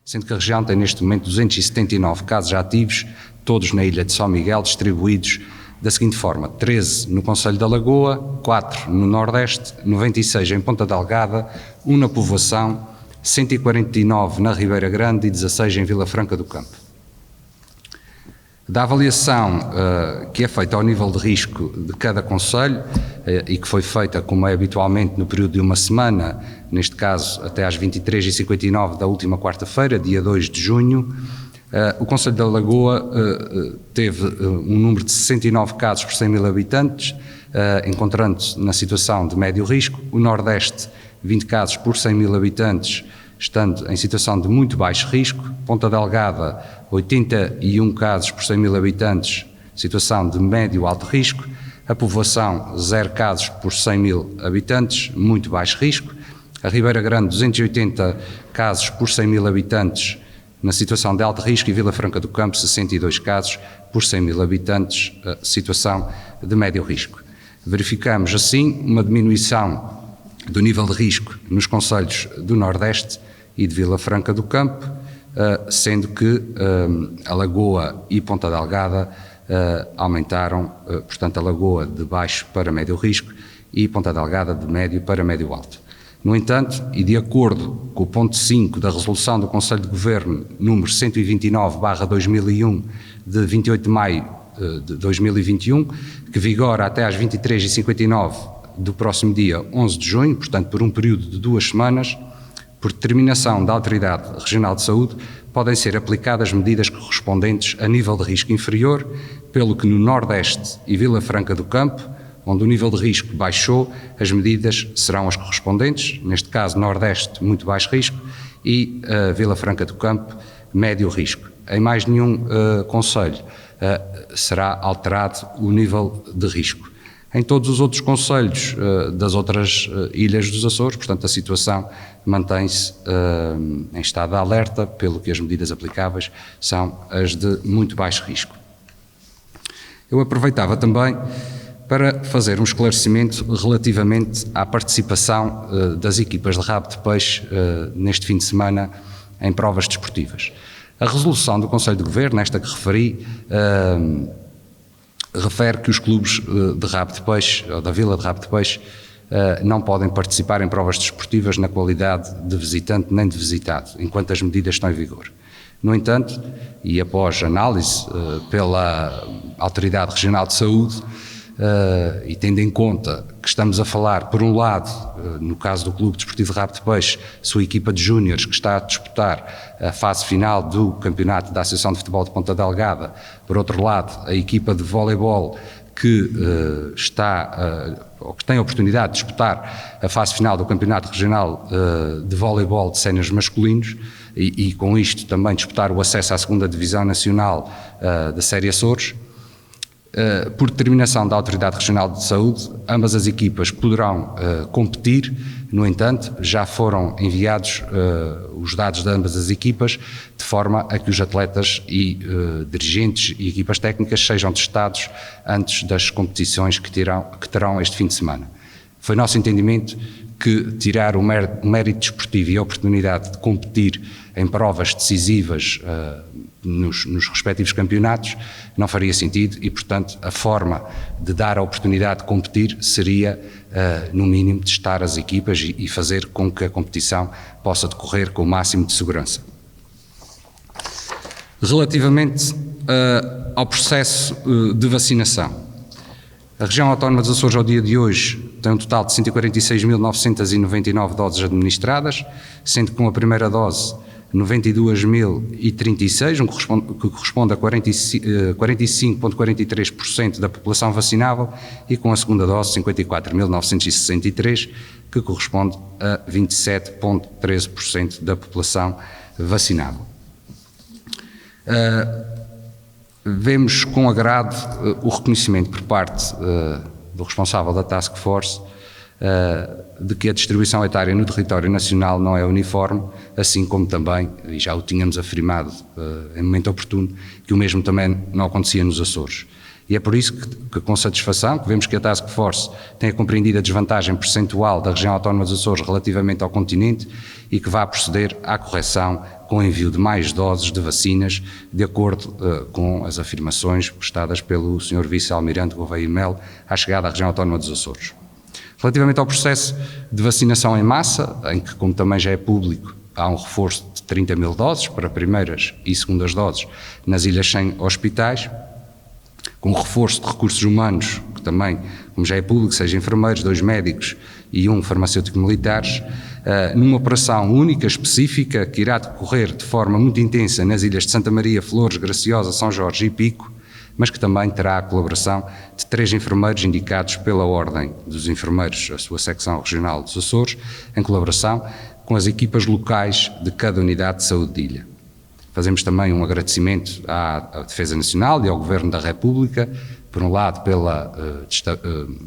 sendo que a região tem neste momento 279 casos ativos, todos na ilha de São Miguel, distribuídos da seguinte forma: 13 no concelho da Lagoa, 4 no Nordeste, 96 em Ponta Delgada, 1 na Povoação, 149 na Ribeira Grande e 16 em Vila Franca do Campo. Da avaliação que é feita ao nível de risco de cada concelho e que foi feita, como é habitualmente, no período de uma semana, neste caso até às 23h59 da última quarta-feira, dia 2 de junho, o concelho da Lagoa teve um número de 69 casos por 100 mil habitantes, encontrando-se na situação de médio risco. O Nordeste, 20 casos por 100 mil habitantes, estando em situação de muito baixo risco. Ponta Delgada, 81 casos por 100 mil habitantes, situação de médio alto risco. A Povoação, 0 casos por 100 mil habitantes, muito baixo risco. A Ribeira Grande, 280 casos por 100 mil habitantes, na situação de alto risco. E Vila Franca do Campo, 62 casos por 100 mil habitantes, situação de médio risco. Verificamos, assim, uma diminuição do nível de risco nos concelhos do Nordeste e de Vila Franca do Campo, sendo que a Lagoa e Ponta Delgada aumentaram, portanto a Lagoa de baixo para médio risco e Ponta Delgada de médio para médio alto. No entanto, e de acordo com o ponto 5 da resolução do Conselho de Governo número 129/2001 de 28 de maio de 2021, que vigora até às 23h59 do próximo dia 11 de junho, portanto por um período de 2 semanas, por determinação da Autoridade Regional de Saúde, podem ser aplicadas medidas correspondentes a nível de risco inferior, pelo que no Nordeste e Vila Franca do Campo, onde o nível de risco baixou, as medidas serão as correspondentes, neste caso Nordeste, muito baixo risco, e Vila Franca do Campo, médio risco. Em mais nenhum concelho será alterado o nível de risco. Em todos os outros concelhos das outras ilhas dos Açores, portanto, a situação mantém-se em estado de alerta, pelo que as medidas aplicáveis são as de muito baixo risco. Eu aproveitava também para fazer um esclarecimento relativamente à participação das equipas de rabo de peixe neste fim de semana em provas desportivas. A resolução do Conselho de Governo, esta que referi, refere que os clubes de rabo de peixe, ou da Vila de Rabo de Peixe, não podem participar em provas desportivas na qualidade de visitante nem de visitado, enquanto as medidas estão em vigor. No entanto, e após análise pela Autoridade Regional de Saúde, e tendo em conta que estamos a falar, por um lado, no caso do Clube Desportivo de Rabo de Peixe, sua equipa de júniores que está a disputar a fase final do campeonato da Associação de Futebol de Ponta Delgada, por outro lado, a equipa de voleibol que ou que tem a oportunidade de disputar a fase final do Campeonato Regional de Voleibol de Séniores Masculinos e com isto também disputar o acesso à 2ª Divisão Nacional da Série Açores. Por determinação da Autoridade Regional de Saúde, ambas as equipas poderão competir. No entanto, já foram enviados os dados de ambas as equipas, de forma a que os atletas e dirigentes e equipas técnicas sejam testados antes das competições que terão este fim de semana. Foi nosso entendimento que tirar o mérito desportivo e a oportunidade de competir em provas decisivas nos respectivos campeonatos não faria sentido e, portanto, a forma de dar a oportunidade de competir seria, no mínimo, testar as equipas e fazer com que a competição possa decorrer com o máximo de segurança. Relativamente ao processo de vacinação, a região autónoma dos Açores, ao dia de hoje, tem um total de 146.999 doses administradas, sendo que com a primeira dose 92.036, que corresponde a 45,43% da população vacinável, e com a segunda dose 54.963, que corresponde a 27,13% da população vacinável. Vemos com agrado o reconhecimento por parte do responsável da Task Force de que a distribuição etária no território nacional não é uniforme, assim como também, e já o tínhamos afirmado em momento oportuno, que o mesmo também não acontecia nos Açores. E é por isso que com satisfação, que vemos que a Task Force tenha compreendido a desvantagem percentual da região autónoma dos Açores relativamente ao continente e que vai proceder à correção com o envio de mais doses de vacinas, de acordo com as afirmações prestadas pelo Sr. Vice-Almirante Gouveia e Melo à chegada à região autónoma dos Açores. Relativamente ao processo de vacinação em massa, em que, como também já é público, há um reforço de 30 mil doses para primeiras e segundas doses nas ilhas sem hospitais, com reforço de recursos humanos, que também, como já é público, seja enfermeiros, 2 médicos e 1 farmacêutico militares, numa operação única, específica, que irá decorrer de forma muito intensa nas ilhas de Santa Maria, Flores, Graciosa, São Jorge e Pico, mas que também terá a colaboração de 3 enfermeiros indicados pela Ordem dos Enfermeiros, a sua secção regional dos Açores, em colaboração com as equipas locais de cada unidade de saúde de ilha. Fazemos também um agradecimento à Defesa Nacional e ao Governo da República, por um lado pela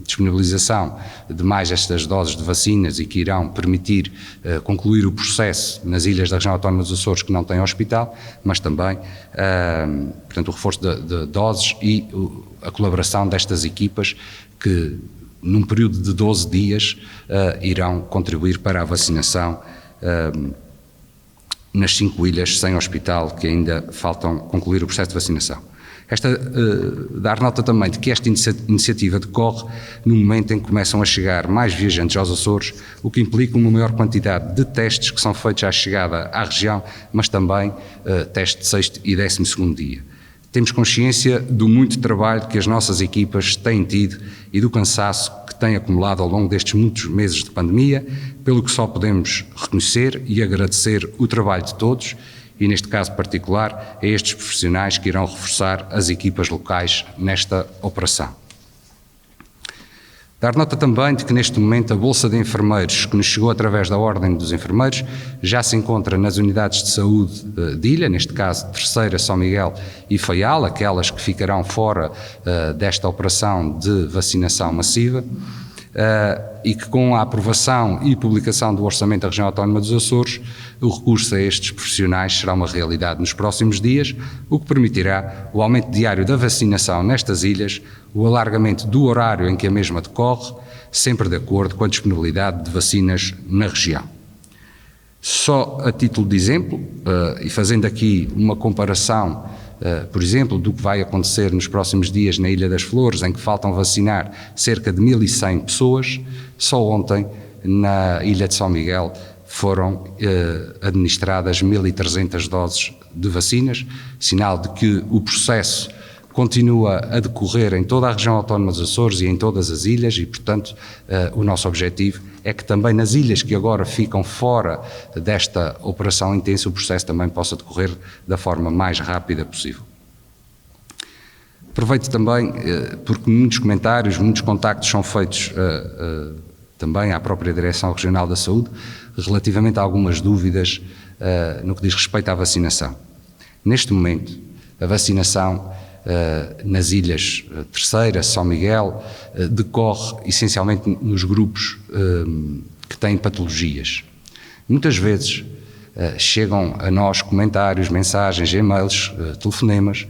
disponibilização de mais estas doses de vacinas e que irão permitir concluir o processo nas ilhas da região autónoma dos Açores que não têm hospital, mas também, portanto, o reforço de doses e a colaboração destas equipas que, num período de 12 dias, irão contribuir para a vacinação nas 5 ilhas sem hospital que ainda faltam concluir o processo de vacinação. Dar nota também de que esta iniciativa decorre no momento em que começam a chegar mais viajantes aos Açores, o que implica uma maior quantidade de testes que são feitos à chegada à região, mas também testes de 6º e 12º dia. Temos consciência do muito trabalho que as nossas equipas têm tido e do cansaço que têm acumulado ao longo destes muitos meses de pandemia, pelo que só podemos reconhecer e agradecer o trabalho de todos e, neste caso particular, a estes profissionais que irão reforçar as equipas locais nesta operação. Dar nota também de que neste momento a Bolsa de Enfermeiros, que nos chegou através da Ordem dos Enfermeiros, já se encontra nas unidades de saúde de ilha, neste caso Terceira, São Miguel e Faial, aquelas que ficarão fora desta operação de vacinação massiva, e que com a aprovação e publicação do Orçamento da Região Autónoma dos Açores, o recurso a estes profissionais será uma realidade nos próximos dias, o que permitirá o aumento diário da vacinação nestas ilhas, o alargamento do horário em que a mesma decorre, sempre de acordo com a disponibilidade de vacinas na região. Só a título de exemplo, e fazendo aqui uma comparação, por exemplo, do que vai acontecer nos próximos dias na Ilha das Flores, em que faltam vacinar cerca de 1.100 pessoas, só ontem na Ilha de São Miguel foram administradas 1.300 doses de vacinas, sinal de que o processo continua a decorrer em toda a região autónoma dos Açores e em todas as ilhas e, portanto, o nosso objetivo é que também nas ilhas que agora ficam fora desta operação intensa o processo também possa decorrer da forma mais rápida possível. Aproveito também, porque muitos comentários, muitos contactos são feitos também à própria Direção Regional da Saúde, relativamente a algumas dúvidas no que diz respeito à vacinação. Neste momento, a vacinação nas ilhas Terceira, São Miguel, decorre essencialmente nos grupos que têm patologias. Muitas vezes chegam a nós comentários, mensagens, e-mails, telefonemas,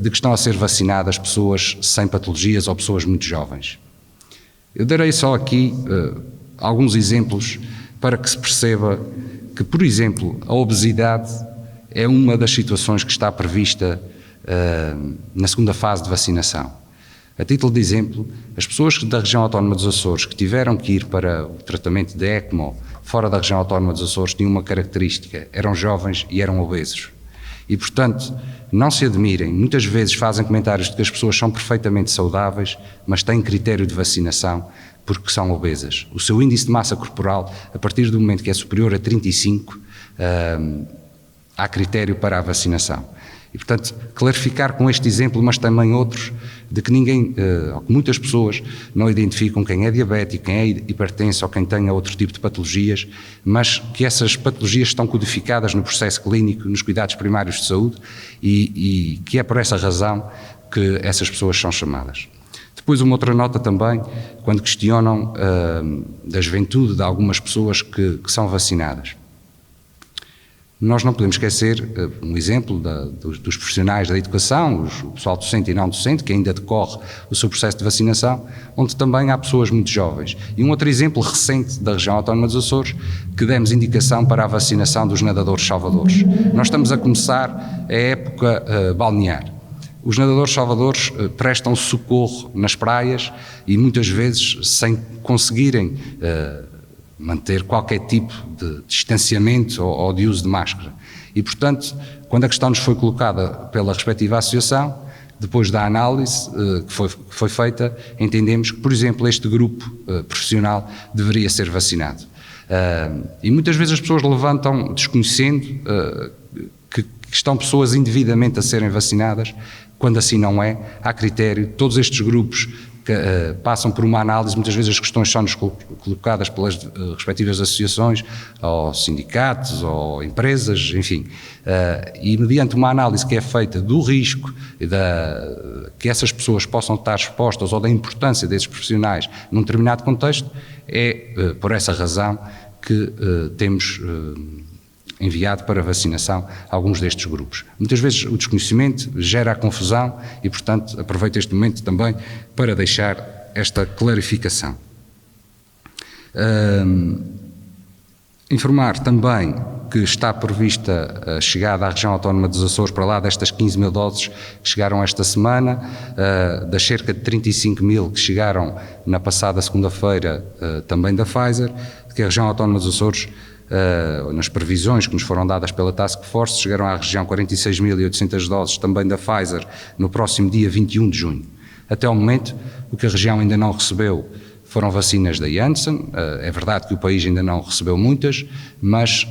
de que estão a ser vacinadas pessoas sem patologias ou pessoas muito jovens. Eu darei só aqui alguns exemplos para que se perceba que, por exemplo, a obesidade é uma das situações que está prevista na segunda fase de vacinação. A título de exemplo, as pessoas da região autónoma dos Açores que tiveram que ir para o tratamento de ECMO fora da região autónoma dos Açores tinham uma característica, eram jovens e eram obesos. E, portanto, não se admirem, muitas vezes fazem comentários de que as pessoas são perfeitamente saudáveis, mas têm critério de vacinação porque são obesas. O seu índice de massa corporal, a partir do momento que é superior a 35, há critério para a vacinação. E, portanto, clarificar com este exemplo, mas também outros, de que ninguém, ou que muitas pessoas não identificam quem é diabético, quem é hipertenso ou quem tenha outro tipo de patologias, mas que essas patologias estão codificadas no processo clínico, nos cuidados primários de saúde e que é por essa razão que essas pessoas são chamadas. Depois uma outra nota também, quando questionam da juventude de algumas pessoas que são vacinadas. Nós não podemos esquecer um exemplo dos profissionais da educação, o pessoal docente e não docente, que ainda decorre o seu processo de vacinação, onde também há pessoas muito jovens. E um outro exemplo recente da região autónoma dos Açores, que demos indicação para a vacinação dos nadadores salvadores. Nós estamos a começar a época balnear. Os nadadores salvadores prestam socorro nas praias e muitas vezes sem conseguirem manter qualquer tipo de distanciamento ou de uso de máscara. E, portanto, quando a questão nos foi colocada pela respectiva associação, depois da análise que foi feita, entendemos que, por exemplo, este grupo profissional deveria ser vacinado. E muitas vezes as pessoas levantam, desconhecendo que estão pessoas indevidamente a serem vacinadas, quando assim não é, há critério, todos estes grupos que passam por uma análise, muitas vezes as questões são-nos colocadas pelas respectivas associações, ou sindicatos, ou empresas, enfim, e mediante uma análise que é feita do risco e que essas pessoas possam estar expostas ou da importância desses profissionais num determinado contexto, é por essa razão que temos enviado para vacinação alguns destes grupos. Muitas vezes o desconhecimento gera a confusão e, portanto, aproveito este momento também para deixar esta clarificação. Informar também que está prevista a chegada à região autónoma dos Açores para lá destas 15 mil doses que chegaram esta semana, das cerca de 35 mil que chegaram na passada segunda-feira também da Pfizer, que a região autónoma dos Açores, nas previsões que nos foram dadas pela Task Force, chegaram à região 46.800 doses também da Pfizer no próximo dia 21 de junho. Até ao momento, o que a região ainda não recebeu foram vacinas da Janssen. É verdade que o país ainda não recebeu muitas, mas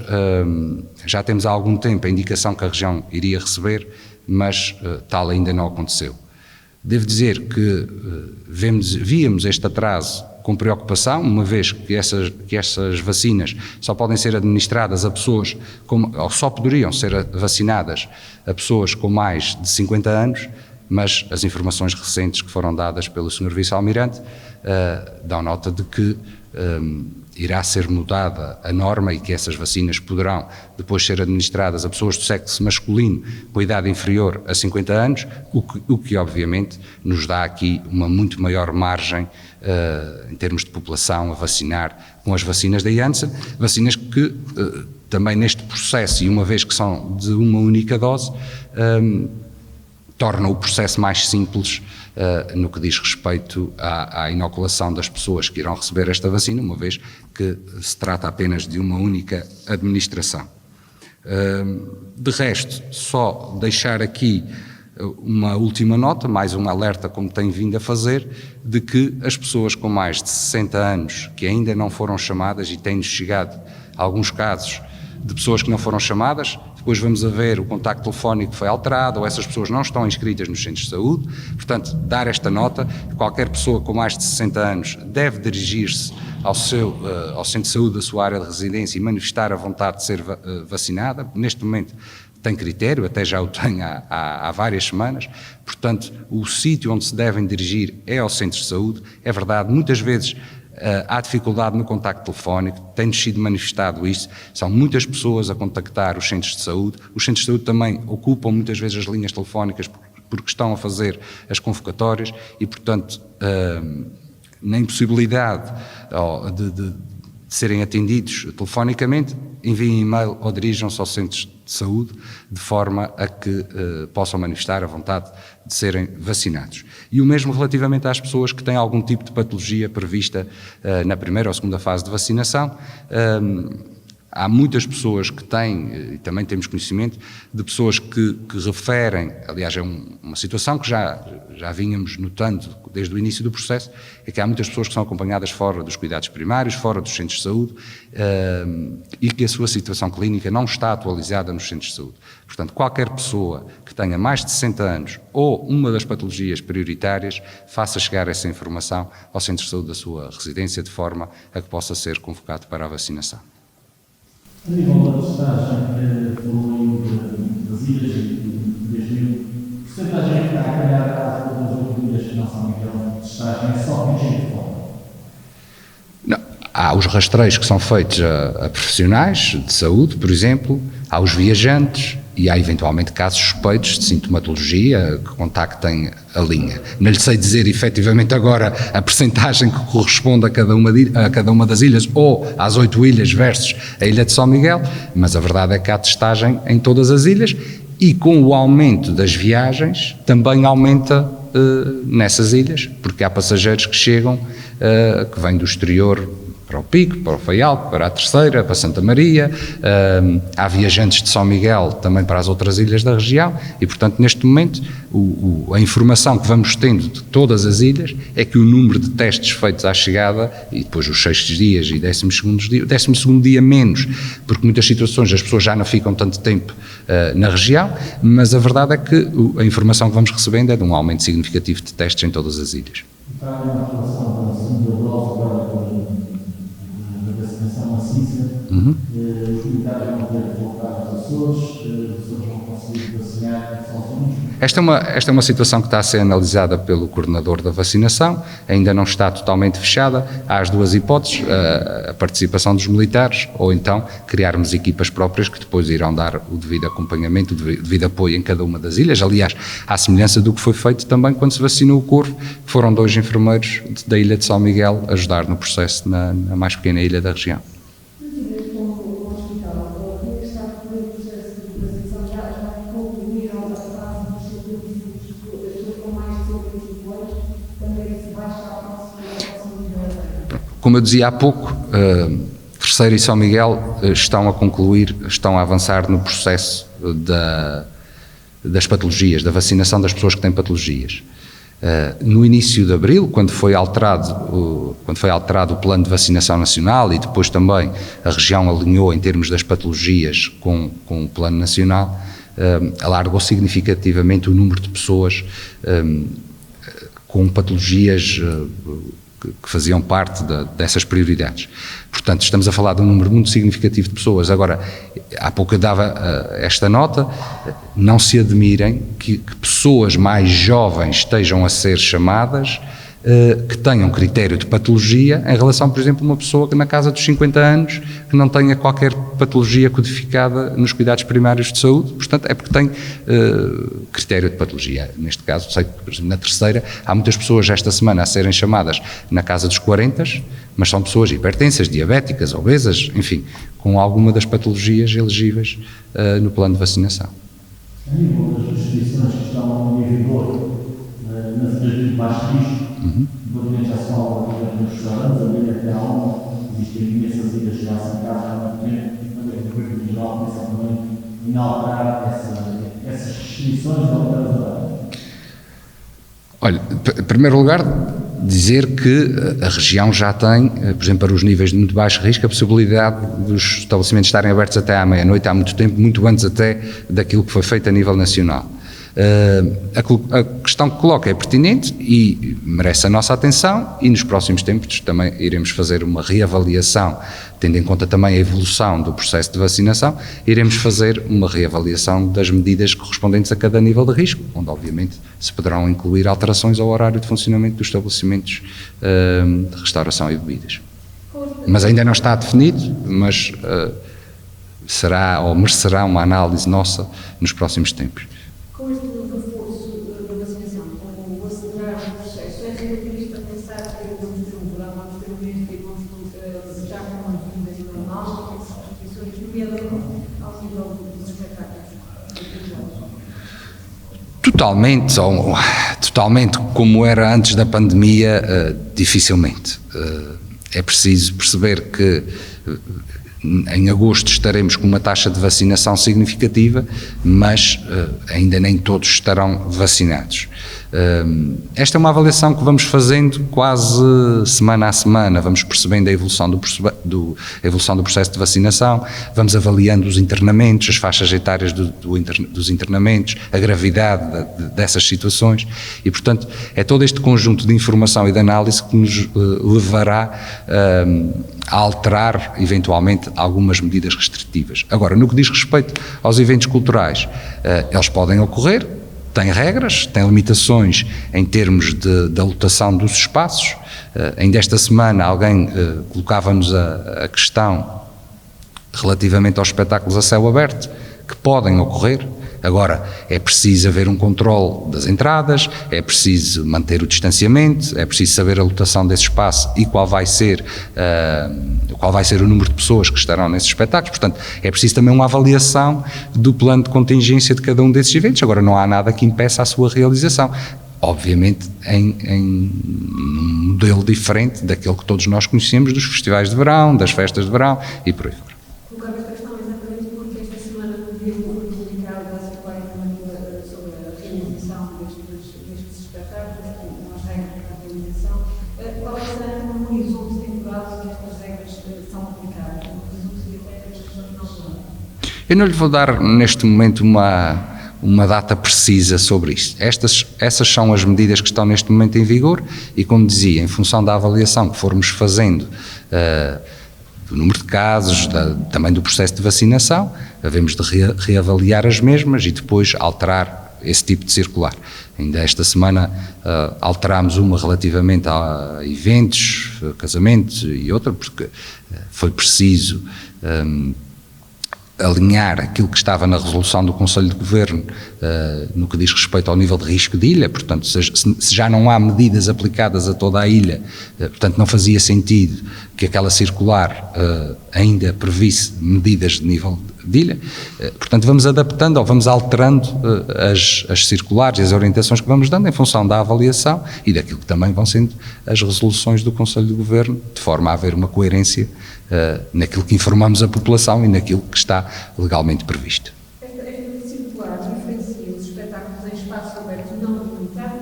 já temos há algum tempo a indicação que a região iria receber, mas tal ainda não aconteceu. Devo dizer que víamos este atraso com preocupação, uma vez que essas vacinas só podem ser administradas a pessoas, ou só poderiam ser vacinadas a pessoas com mais de 50 anos, mas as informações recentes que foram dadas pelo Sr. Vice-Almirante dão nota de que irá ser mudada a norma e que essas vacinas poderão depois ser administradas a pessoas do sexo masculino com idade inferior a 50 anos, o que obviamente nos dá aqui uma muito maior margem em termos de população a vacinar com as vacinas da Janssen, vacinas que também neste processo, e uma vez que são de uma única dose, torna o processo mais simples no que diz respeito à inoculação das pessoas que irão receber esta vacina, uma vez que se trata apenas de uma única administração. De resto, só deixar aqui uma última nota, mais um alerta, como tenho vindo a fazer, de que as pessoas com mais de 60 anos que ainda não foram chamadas, e têm-nos chegado alguns casos de pessoas que não foram chamadas, depois vamos a ver o contacto telefónico foi alterado, ou essas pessoas não estão inscritas nos centros de saúde. Portanto, dar esta nota: qualquer pessoa com mais de 60 anos deve dirigir-se ao centro de saúde da sua área de residência e manifestar a vontade de ser vacinada. Neste momento tem critério, até já o tem há várias semanas. Portanto, o sítio onde se devem dirigir é ao centro de saúde. É verdade, muitas vezes há dificuldade no contacto telefónico, tem-nos sido manifestado isso, são muitas pessoas a contactar os centros de saúde. Os centros de saúde também ocupam muitas vezes as linhas telefónicas porque estão a fazer as convocatórias e, portanto, na impossibilidade de serem atendidos telefonicamente, enviem e-mail ou dirijam-se aos centros de saúde de forma a que possam manifestar a vontade de serem vacinados. E o mesmo relativamente às pessoas que têm algum tipo de patologia prevista na primeira ou segunda fase de vacinação. Há muitas pessoas que têm, e também temos conhecimento, de pessoas que referem, aliás é uma situação que já vínhamos notando desde o início do processo, é que há muitas pessoas que são acompanhadas fora dos cuidados primários, fora dos centros de saúde, e que a sua situação clínica não está atualizada nos centros de saúde. Portanto, qualquer pessoa que tenha mais de 60 anos ou uma das patologias prioritárias, faça chegar essa informação ao centro de saúde da sua residência, de forma a que possa ser convocado para a vacinação. A nível da testagem, falou das ilhas de 2000, a porcentagem que está a calhar às outras ilhas que não são nível de testagem é só com gente de fora? Não. Há os rastreios que são feitos a profissionais de saúde, por exemplo, aos viajantes e há eventualmente casos suspeitos de sintomatologia que contactem a linha. Não lhe sei dizer efetivamente agora a percentagem que corresponde a cada uma das ilhas ou às 8 ilhas versus a ilha de São Miguel, mas a verdade é que há testagem em todas as ilhas e com o aumento das viagens também aumenta nessas ilhas, porque há passageiros que chegam, que vêm do exterior para o Pico, para o Faial, para a Terceira, para Santa Maria, há viajantes de São Miguel também para as outras ilhas da região e, portanto, neste momento, a informação que vamos tendo de todas as ilhas é que o número de testes feitos à chegada, e depois os 6º dias e 12º dia menos, porque muitas situações as pessoas já não ficam tanto tempo na região, mas a verdade é que a informação que vamos recebendo é de um aumento significativo de testes em todas as ilhas. Os militares vão ter que voltar aos Açores, as pessoas vão conseguir vacinar sozinhos. Esta é uma situação que está a ser analisada pelo coordenador da vacinação, ainda não está totalmente fechada. Há as duas hipóteses, a participação dos militares ou então criarmos equipas próprias que depois irão dar o devido acompanhamento, o devido apoio em cada uma das ilhas. Aliás, à semelhança do que foi feito também quando se vacinou o Corvo, foram 2 enfermeiros da ilha de São Miguel ajudar no processo na mais pequena ilha da região. Como eu dizia há pouco, Terceira e São Miguel estão a avançar no processo das patologias, da vacinação das pessoas que têm patologias. No início de abril, quando foi alterado o plano de vacinação nacional e depois também a região alinhou em termos das patologias com o plano nacional, alargou significativamente o número de pessoas com patologias que faziam parte dessas prioridades. Portanto, estamos a falar de um número muito significativo de pessoas. Agora, há pouco eu dava esta nota, não se admirem que pessoas mais jovens estejam a ser chamadas, que tenham critério de patologia em relação, por exemplo, a uma pessoa que na casa dos 50 anos que não tenha qualquer patologia codificada nos cuidados primários de saúde, portanto é porque tem critério de patologia. Neste caso, sei que, por exemplo, na Terceira há muitas pessoas esta semana a serem chamadas na casa dos 40, mas são pessoas hipertensas, diabéticas, obesas, enfim, com alguma das patologias elegíveis no plano de vacinação. A nível das restrições que estão em vigor nas ilhas de baixo risco, obviamente já se fala nos restaurantes, a ilha até há existem imensas ilhas já assentadas há muito tempo, e também o governo geral pensa também em alterar essas restrições e alterar os horários. Olha, em primeiro lugar, dizer que a região já tem, por exemplo, para os níveis de muito baixo risco, a possibilidade dos estabelecimentos estarem abertos até à meia-noite, há muito tempo, muito antes até daquilo que foi feito a nível nacional. A questão que coloca é pertinente e merece a nossa atenção e nos próximos tempos também iremos fazer uma reavaliação, tendo em conta também a evolução do processo de vacinação, iremos fazer uma reavaliação das medidas correspondentes a cada nível de risco, onde obviamente se poderão incluir alterações ao horário de funcionamento dos estabelecimentos de restauração e bebidas. Mas ainda não está definido, mas será ou merecerá uma análise nossa nos próximos tempos. Com este reforço da vacinação, com o acelerar do processo, é realista pensar que vamos ter um verão, vamos ter um mês e vamos já com uma vida normal, com essas restrições, nomeadamente ao nível dos espetáculos? Totalmente como era antes da pandemia, dificilmente. É preciso perceber que em agosto estaremos com uma taxa de vacinação significativa, mas ainda nem todos estarão vacinados. Esta é uma avaliação que vamos fazendo quase semana a semana, vamos percebendo a evolução do processo de vacinação, vamos avaliando os internamentos, as faixas etárias dos internamentos, a gravidade dessas situações e, portanto, é todo este conjunto de informação e de análise que nos levará a alterar, eventualmente, algumas medidas restritivas. Agora, no que diz respeito aos eventos culturais, eles podem ocorrer, têm regras, têm limitações em termos da lotação dos espaços. Ainda esta semana alguém colocava-nos a questão relativamente aos espetáculos a céu aberto, que podem ocorrer. Agora, é preciso haver um controle das entradas, é preciso manter o distanciamento, é preciso saber a lotação desse espaço e qual vai ser o número de pessoas que estarão nesses espetáculos. Portanto, é preciso também uma avaliação do plano de contingência de cada um desses eventos. Agora, não há nada que impeça a sua realização. Obviamente em um modelo diferente daquele que todos nós conhecemos dos festivais de verão, das festas de verão e por aí fora. Colocava esta questão exatamente porque esta semana viu publicado a circular sobre a realização destes espetáculos, as regras para a realização. Qual será o horizonte temporal que estas regras são publicadas? O horizonte de até as questões não são. Eu não lhe vou dar neste momento uma data precisa sobre isto. Essas são as medidas que estão neste momento em vigor e, como dizia, em função da avaliação que formos fazendo do número de casos, também do processo de vacinação, havemos de reavaliar as mesmas e depois alterar esse tipo de circular. Ainda esta semana alterámos uma relativamente a eventos, casamentos e outra, porque foi preciso alinhar aquilo que estava na resolução do Conselho de Governo no que diz respeito ao nível de risco de ilha. Portanto, se já não há medidas aplicadas a toda a ilha, portanto não fazia sentido que aquela circular ainda previsse medidas de nível de ilha. Portanto, vamos adaptando ou vamos alterando as circulares e as orientações que vamos dando em função da avaliação e daquilo que também vão sendo as resoluções do Conselho de Governo, de forma a haver uma coerência naquilo que informamos a população e naquilo que está legalmente previsto. Esta circular diferencia os espetáculos em espaço aberto não delimitado,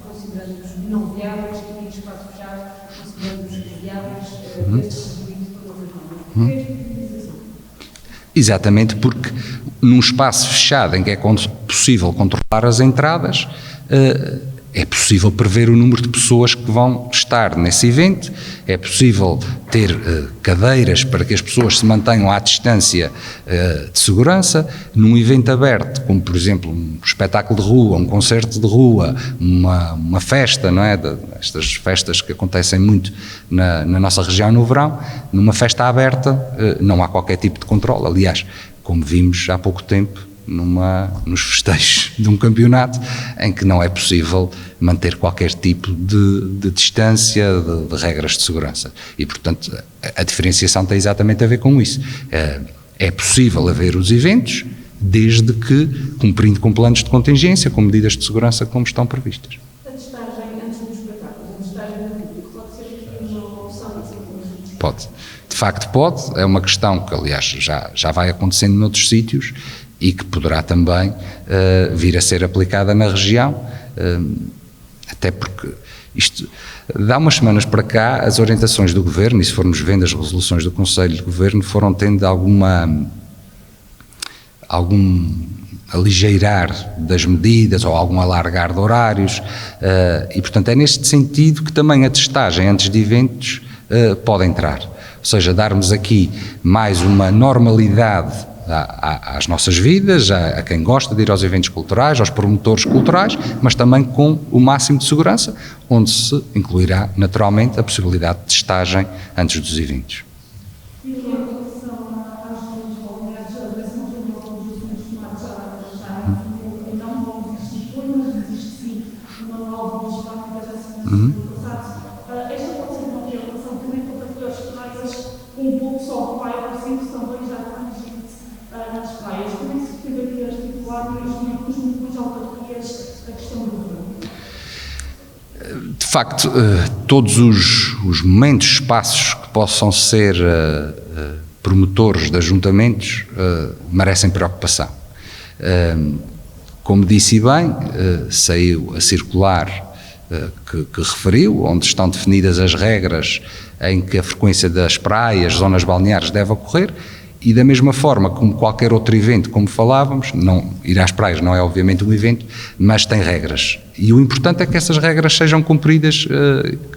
considerando-os não viáveis, e em espaço fechado, considerando-os viáveis, desde o limite de todas as normas. Exatamente, porque num espaço fechado em que é possível controlar as entradas, é possível prever o número de pessoas que vão estar nesse evento, é possível ter cadeiras para que as pessoas se mantenham à distância de segurança. Num evento aberto, como por exemplo um espetáculo de rua, um concerto de rua, uma festa, não é? Estas festas que acontecem muito na nossa região no verão, numa festa aberta não há qualquer tipo de controle. Aliás, como vimos há pouco tempo, nos festejos de um campeonato em que não é possível manter qualquer tipo de distância, de regras de segurança. E, portanto, a diferenciação tem exatamente a ver com isso. É possível haver os eventos, desde que cumprindo com planos de contingência, com medidas de segurança como estão previstas. A testagem antes dos espetáculos, a testagem no público, pode ser uma opção assim como Pode. De facto pode. É uma questão que, aliás, já vai acontecendo noutros sítios e que poderá também vir a ser aplicada na região, até porque isto, dá umas semanas para cá, as orientações do Governo, e se formos vendo as resoluções do Conselho de Governo, foram tendo algum aligeirar das medidas ou algum alargar de horários, e portanto é neste sentido que também a testagem antes de eventos pode entrar, ou seja, darmos aqui mais uma normalidade às nossas vidas, a quem gosta de ir aos eventos culturais, aos promotores culturais, mas também com o máximo de segurança, onde se incluirá naturalmente a possibilidade de testagem antes dos eventos. E em relação às leis balneares, a direção de alguns tomates já não vão existir formas, existe sim uma nova legislação que já se passado. Esta pode ser uma preocupação também para as praias, um pouco só de praia para cima, também já nas praias. Como é que se teve aqui a articular com as autarquias a questão do verão? De facto, todos os momentos, espaços que possam ser promotores de ajuntamentos merecem preocupação. Como disse bem, saiu a circular que referiu, onde estão definidas as regras em que a frequência das praias, zonas balneares deve ocorrer. E da mesma forma como qualquer outro evento, como falávamos, ir às praias não é obviamente um evento, mas tem regras. E o importante é que essas regras sejam cumpridas,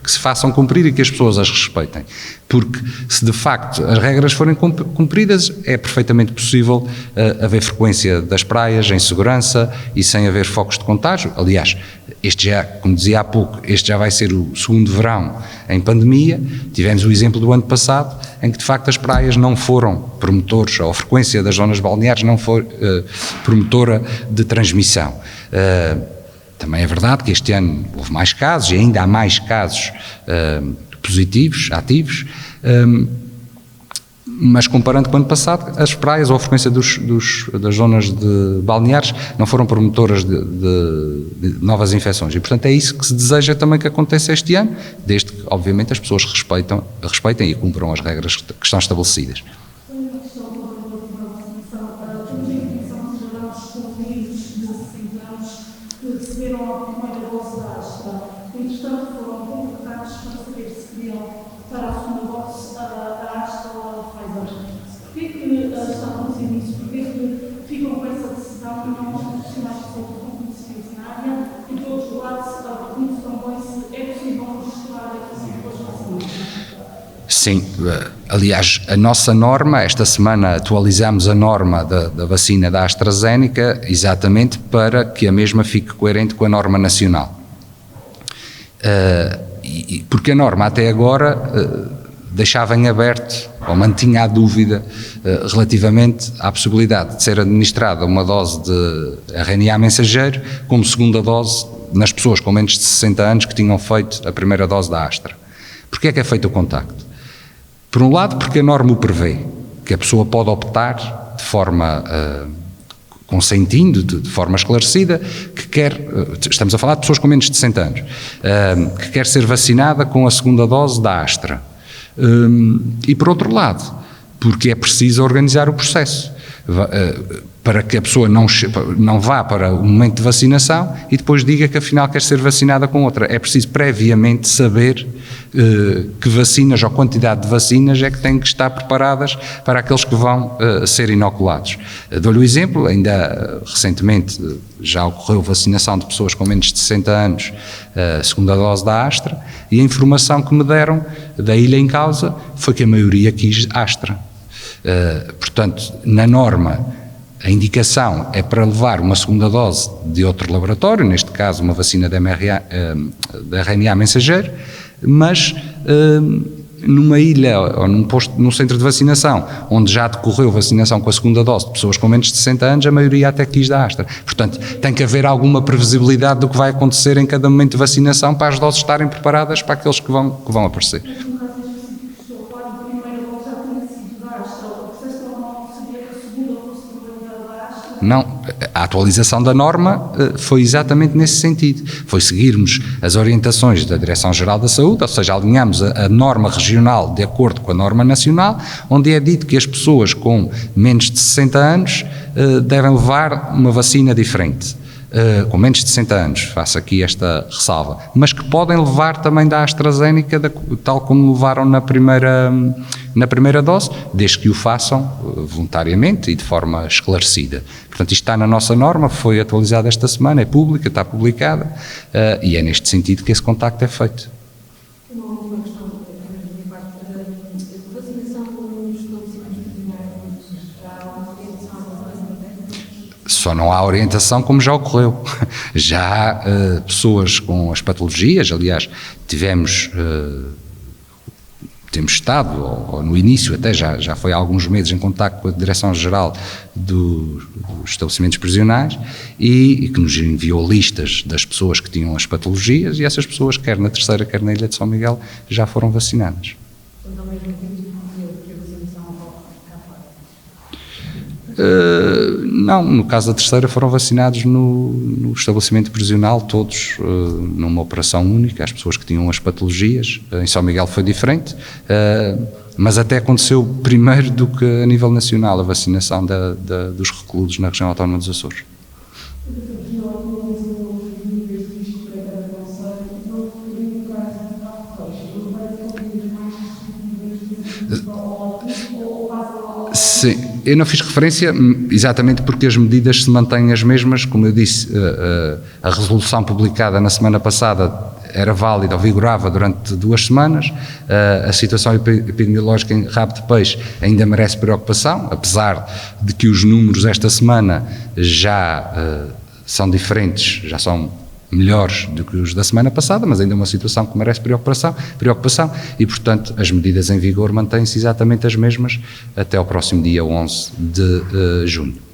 que se façam cumprir e que as pessoas as respeitem. Porque se de facto as regras forem cumpridas, é perfeitamente possível haver frequência das praias em segurança e sem haver focos de contágio. Aliás, como dizia há pouco, este já vai ser o segundo verão em pandemia. Tivemos o exemplo do ano passado, em que de facto as praias não foram promotores, ou a frequência das zonas balneares não foi promotora de transmissão. Também é verdade que este ano houve mais casos, e ainda há mais casos positivos, ativos, mas comparando com o ano passado, as praias ou a frequência das zonas de balneares não foram promotoras de novas infecções, e portanto é isso que se deseja também que aconteça este ano, desde que obviamente as pessoas respeitem e cumpram as regras que estão estabelecidas. Sim, aliás, a nossa norma, esta semana atualizamos a norma da vacina da AstraZeneca exatamente para que a mesma fique coerente com a norma nacional. Porque a norma até agora deixava em aberto, ou mantinha a dúvida relativamente à possibilidade de ser administrada uma dose de RNA mensageiro como segunda dose nas pessoas com menos de 60 anos que tinham feito a primeira dose da Astra. Porquê é que é feito o contacto? Por um lado, porque a norma o prevê, que a pessoa pode optar de forma consentindo, de forma esclarecida, que quer, estamos a falar de pessoas com menos de 60 anos, que quer ser vacinada com a segunda dose da Astra. E por outro lado, porque é preciso organizar o processo, para que a pessoa não vá para o momento de vacinação e depois diga que afinal quer ser vacinada com outra. É preciso previamente saber que vacinas ou quantidade de vacinas é que têm que estar preparadas para aqueles que vão ser inoculados. Dou-lhe o exemplo, ainda recentemente já ocorreu vacinação de pessoas com menos de 60 anos, segunda dose da Astra, e a informação que me deram da ilha em causa foi que a maioria quis Astra. Portanto, na norma, a indicação é para levar uma segunda dose de outro laboratório, neste caso uma vacina de RNA mensageiro, mas numa ilha ou num centro de vacinação, onde já decorreu vacinação com a segunda dose de pessoas com menos de 60 anos, a maioria até quis da Astra. Portanto, tem que haver alguma previsibilidade do que vai acontecer em cada momento de vacinação para as doses estarem preparadas para aqueles que vão aparecer. Não, a atualização da norma foi exatamente nesse sentido, foi seguirmos as orientações da Direção-Geral da Saúde, ou seja, alinhamos a norma regional de acordo com a norma nacional, onde é dito que as pessoas com menos de 60 anos devem levar uma vacina diferente. Com menos de 60 anos, faço aqui esta ressalva, mas que podem levar também da AstraZeneca, tal como levaram na primeira dose, desde que o façam voluntariamente e de forma esclarecida. Portanto, isto está na nossa norma, foi atualizada esta semana, é pública, está publicada, e é neste sentido que esse contacto é feito. Uma última questão, da minha parte, vacinação com os estabelecimentos primários, já há uma orientação Só não há orientação como já ocorreu. Já há pessoas com as patologias, aliás, temos estado, ou no início até já foi há alguns meses, em contacto com a Direção-Geral dos Estabelecimentos Prisionais e que nos enviou listas das pessoas que tinham as patologias, e essas pessoas, quer na Terceira, quer na Ilha de São Miguel, já foram vacinadas. Então, ao mesmo tempo, que a vacinação ocorre cá fora? Não, no caso da Terceira foram vacinados no estabelecimento prisional, todos numa operação única, as pessoas que tinham as patologias. Em São Miguel foi diferente, mas até aconteceu primeiro do que a nível nacional a vacinação dos reclusos na região autónoma dos Açores. Sim, eu não fiz referência exatamente porque as medidas se mantêm as mesmas. Como eu disse, a resolução publicada na semana passada era válida ou vigorava durante 2 semanas. A situação epidemiológica em Rabo de Peixe ainda merece preocupação, apesar de que os números esta semana já são diferentes, já são melhores do que os da semana passada, mas ainda é uma situação que merece preocupação e, portanto, as medidas em vigor mantêm-se exatamente as mesmas até ao próximo dia 11 de junho.